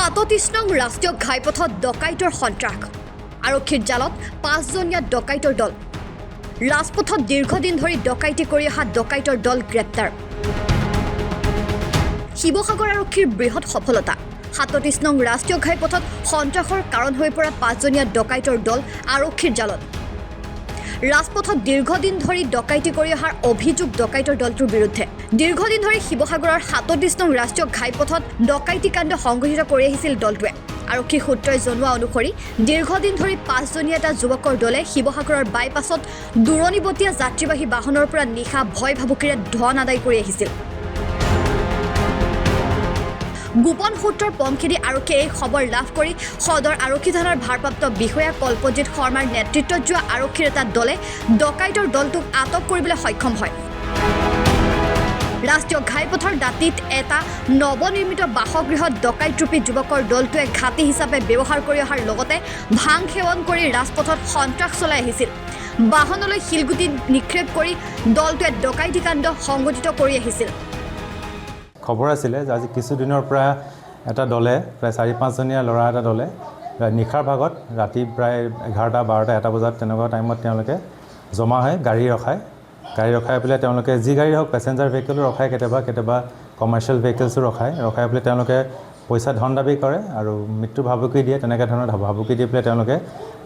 37 নং ৰাষ্ট্ৰীয় ঘাইপথত ডকাইতৰ সন্ত্ৰাস আৰক্ষীৰ জালত 5জনীয়া ডকাইতৰ দল ৰাজপথত দীৰ্ঘদিন ধৰি ডকাইতি কৰি অহা ডকাইতৰ দল গ্ৰেপ্তাৰ শিৱসাগৰ আৰক্ষীৰ বৃহৎ সফলতা 37 নং ৰাষ্ট্ৰীয় ঘাইপথত সন্ত্ৰাসৰ কাৰণ হৈ পৰা 5জনীয়া ডকাইতৰ দল আৰক্ষীৰ জালত ৰাজপথত দীৰ্ঘদিন ধৰি ডকাইতি কৰি অহাৰ অভিযোগ ডকাইতৰ দলটোৰ বিৰুদ্ধে দীৰ্ঘদিন ধৰি শিৱসাগৰৰ 37 নং ৰাষ্ট্ৰীয় ঘাইপথত ডকাইতি কাণ্ড সংঘটিত কৰি আহিছিল দলটোৱে আৰক্ষী সূত্ৰই জনোৱা অনুসৰি দীৰ্ঘদিন ধৰি 5জনীয়া এটা যুৱকৰ দলে শিৱসাগৰৰ বাইপাছত দূৰণিবতীয়া যাত্ৰীবাহী বাহনৰ পৰা নিশা ভয় ভাবুকিৰে ধন আদায় কৰি আহিছিল গোপন সূত্ৰৰ পমখেদি আৰক্ষীয়ে এই খবৰ লাভ কৰি সদৰ আৰক্ষী থানাৰ ভাৰপ্ৰাপ্ত বিষয়া কল্পজিৎ শৰ্মাৰ নেতৃত্বত যোৱা আৰক্ষীৰ এটা দলে ডকাইতৰ দলটোক আটক কৰিবলৈ সক্ষম হয় ৰাষ্ট্ৰীয় ঘাইপথৰ দাঁতিত এটা নৱনিৰ্মিত বাসগৃহত ডকাইতৰূপী যুৱকৰ দলটোৱে ঘাটি হিচাপে ব্যৱহাৰ কৰি অহাৰ লগতে ভাং সেৱন কৰি ৰাজপথত সন্ত্ৰাস চলাই আহিছিল বাহনলৈ শিলগুটি নিক্ষেপ কৰি দলটোৱে ডকাইতি কাণ্ড সংঘটিত কৰি আহিছিল খবৰ আছিলে যে আজি কিছুদিনৰ পৰা এটা দলে প্ৰায় 4-5জনীয়া ল'ৰা এটা দলে নিশাৰ ভাগত ৰাতি প্ৰায় 11টা 12টা 1টা বজাত তেনেকুৱা টাইমত তেওঁলোকে জমা হয় গাড়ী ৰখাই পেলাই তেওঁলোকে যি গাড়ী হওক পেছেঞ্জাৰ ভেহিকেলো ৰখায় কেতিয়াবা কমাৰ্চিয়েল ভেহিকেলছো ৰখায় পেলাই তেওঁলোকে পইচা ধন দাবী কৰে আৰু মৃত্যু ভাবুকি দিয়ে তেনেকৈ ধৰণৰ ভাবুকি দি পেলাই তেওঁলোকে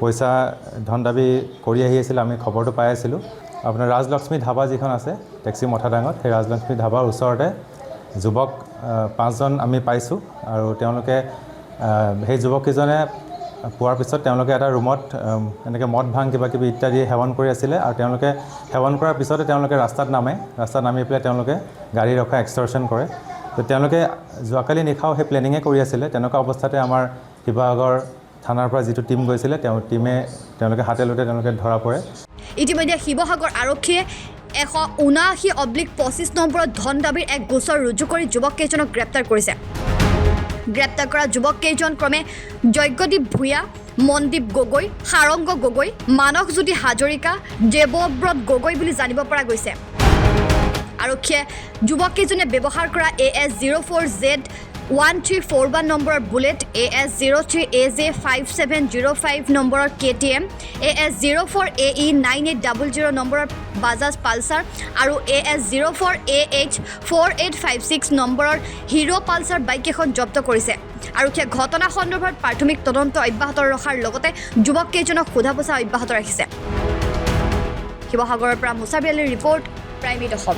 পইচা ধন দাবী কৰি আহি আছিল আমি খবৰটো পাই আছিলোঁ আপোনাৰ ৰাজলক্ষ্মী ধাবা যিখন আছে টেক্সি মথাডাঙত সেই ৰাজলক্ষ্মী ধাবাৰ ওচৰতে যুৱক 5জন আমি পাইছোঁ আৰু তেওঁলোকে সেই যুৱককেইজনে পোৱাৰ পিছত তেওঁলোকে এটা ৰুমত এনেকৈ মদ ভাং কিবাকিবি ইত্যাদি সেৱন কৰি আছিলে আৰু তেওঁলোকে সেৱন কৰাৰ পিছতে তেওঁলোকে ৰাস্তাত নামি পেলাই তেওঁলোকে গাড়ী ৰখা এক্সটৰ্শ্যন কৰে তো তেওঁলোকে যোৱাকালি নিশাও সেই প্লেনিঙে কৰি আছিলে তেনেকুৱা অৱস্থাতে আমাৰ শিৱসাগৰ থানাৰ পৰা যিটো টীম গৈছিলে তেওঁলোকে হাতে লোতে তেওঁলোকে ধৰা পৰে ইতিমধ্যে শিৱসাগৰ আৰক্ষীয়ে 179/25 নম্বৰত ধন দাবীৰ এক গোচৰ ৰুজু কৰি যুৱককেইজনক গ্ৰেপ্তাৰ কৰিছে গ্ৰেপ্তাৰ কৰা যুৱককেইজন ক্ৰমে যজ্ঞদীপ ভূঞা মনদীপ গগৈ সাৰংগ গগৈ মানসজ্যোতি হাজৰিকা দেৱব্ৰত গগৈ বুলি জানিব পৰা গৈছে আৰক্ষীয়ে যুৱককেইজনে ব্যৱহাৰ কৰা AS04Z1341 নম্বৰৰ বুলেট AS03AJ5705 নম্বৰৰ KTM AS04AE9800 নম্বৰৰ বাজাজ পালচাৰ আৰু AS04AH4856 নম্বৰৰ হিৰো পালচাৰ বাইক এখন জব্দ কৰিছে আৰক্ষীয়ে ঘটনা সন্দৰ্ভত প্ৰাথমিক তদন্ত অব্যাহত ৰখাৰ লগতে যুৱককেইজনক সোধা-পোছা অব্যাহত ৰাখিছে শিৱসাগৰৰ পৰা মুছাবি আলীৰ ৰিপৰ্ট প্ৰাইম অসম